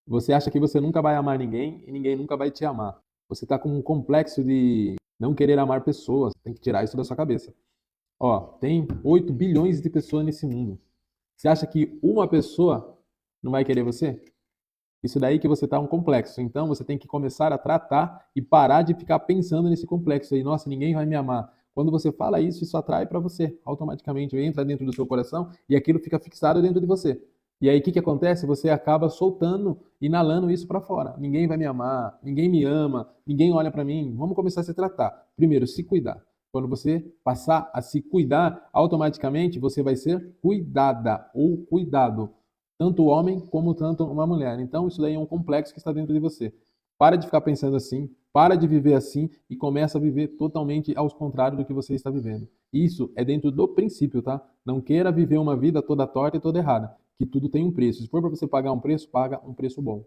Você acha que você nunca vai amar ninguém e ninguém nunca vai te amar. Você está com um complexo de não querer amar pessoas. Tem que tirar isso da sua cabeça. Ó, tem 8 bilhões de pessoas nesse mundo. Você acha que uma pessoa não vai querer você? Isso daí que você está um complexo. Então você tem que começar a tratar e parar de ficar pensando nesse complexo aí. Nossa, ninguém vai me amar. Quando você fala isso, isso atrai para você. Automaticamente entra dentro do seu coração e aquilo fica fixado dentro de você. E aí o que, que acontece? Você acaba soltando, inalando isso para fora. Ninguém vai me amar, ninguém me ama, ninguém olha para mim. Vamos começar a se tratar. Primeiro, se cuidar. Quando você passar a se cuidar, automaticamente você vai ser cuidada ou cuidado tanto o homem como tanto uma mulher. Então, isso daí é um complexo que está dentro de você. Para de ficar pensando assim, para de viver assim e começa a viver totalmente ao contrário do que você está vivendo. Isso é dentro do princípio, tá? Não queira viver uma vida toda torta e toda errada, que tudo tem um preço. Se for para você pagar um preço, paga um preço bom.